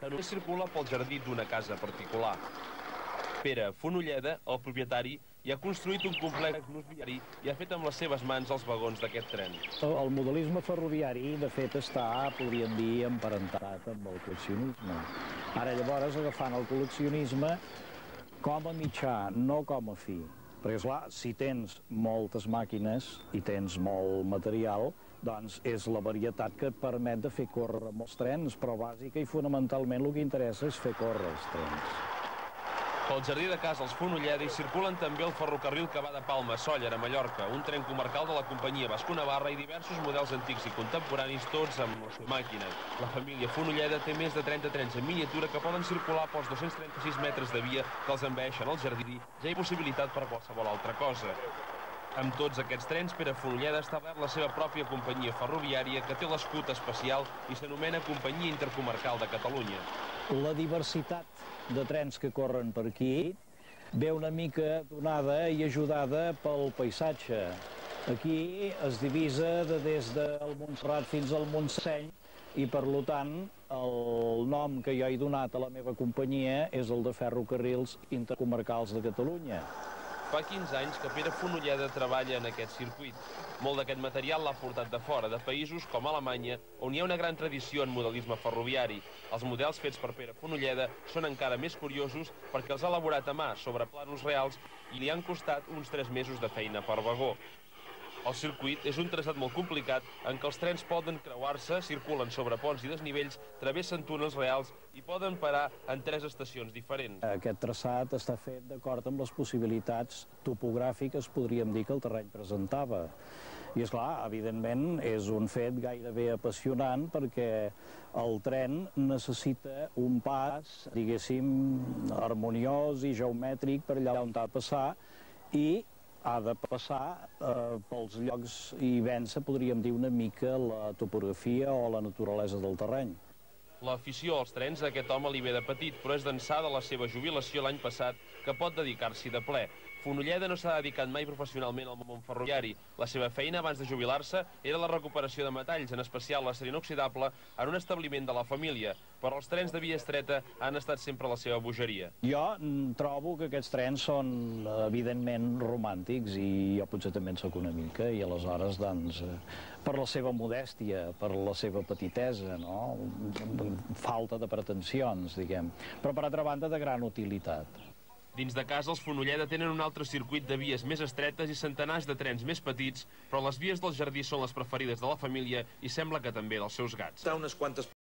que només circula pel jardí d'una casa particular. Pere Fonolleda, el propietari, hi ha construït un complex viari i ha fet amb les seves mans els vagons d'aquest tren. El modelisme ferroviari, de fet, està, podríem dir, emparentat amb el col·leccionisme. Ara, llavors, agafant el col·leccionisme com a mitjà, no com a fi. Perquè, esclar, si tens moltes màquines i tens molt material, doncs és la varietat que et permet de fer córrer molts trens, però bàsica i fonamentalment el que interessa és fer córrer els trens. Pel jardí de casa, els Fonolleda, hi circulen també el ferrocarril que va de Palma a Sóller, a Mallorca, un tren comarcal de la companyia Vasco-Navarra i diversos models antics i contemporanis, tots amb la seva màquina. La família Fonolleda té més de 30 trens en miniatura que poden circular pels 236 metres de via que els envaeixen al jardí, ja hi possibilitat per qualsevol altra cosa. Amb tots aquests trens, Pere Fonolleda ha establert la seva pròpia companyia ferroviària que té l'escut especial i s'anomena Companyia Intercomarcal de Catalunya. La diversitat de trens que corren per aquí ve una mica donada i ajudada pel paisatge. Aquí es divisa des del Montserrat fins al Montseny i, per tant, el nom que jo he donat a la meva companyia és el de Ferrocarrils Intercomarcals de Catalunya. Fa 15 anys que Pere Fonolleda treballa en aquest circuit. Molt d'aquest material l'ha portat de fora, de països com Alemanya, on hi ha una gran tradició en modelisme ferroviari. Els models fets per Pere Fonolleda són encara més curiosos perquè els ha elaborat a mà sobre plànols reals i li han costat uns 3 mesos de feina per vagó. El circuit és un traçat molt complicat en què els trens poden creuar-se, circulen sobre ponts i desnivells, travessen túnels reals i poden parar en 3 estacions diferents. Aquest traçat està fet d'acord amb les possibilitats topogràfiques, podríem dir, que el terreny presentava. I, esclar, evidentment, és un fet gairebé apassionant perquè el tren necessita un pas, diguéssim, harmoniós i geomètric per allà on ha de passar i ha de passar pels llocs i vèncer, podríem dir, una mica la topografia o la naturalesa del terreny. L'afició als trens a aquest home li ve de petit, però és d'ençà de la seva jubilació l'any passat que pot dedicar-s'hi de ple. Fonolleda no s'ha dedicat mai professionalment al món ferroviari. La seva feina abans de jubilar-se era la recuperació de metalls, en especial l'acer inoxidable, en un establiment de la família. Però els trens de via estreta han estat sempre la seva bogeria. Jo trobo que aquests trens són, evidentment, romàntics i jo potser també en soc una mica i aleshores, doncs, per la seva modèstia, per la seva petitesa, no? Falta de pretensions, diguem. Però, per altra banda, de gran utilitat. Dins de casa, els Fonolleda tenen un altre circuit de vies més estretes i centenars de trens més petits, però les vies del jardí són les preferides de la família i sembla que també dels seus gats. Unes quantes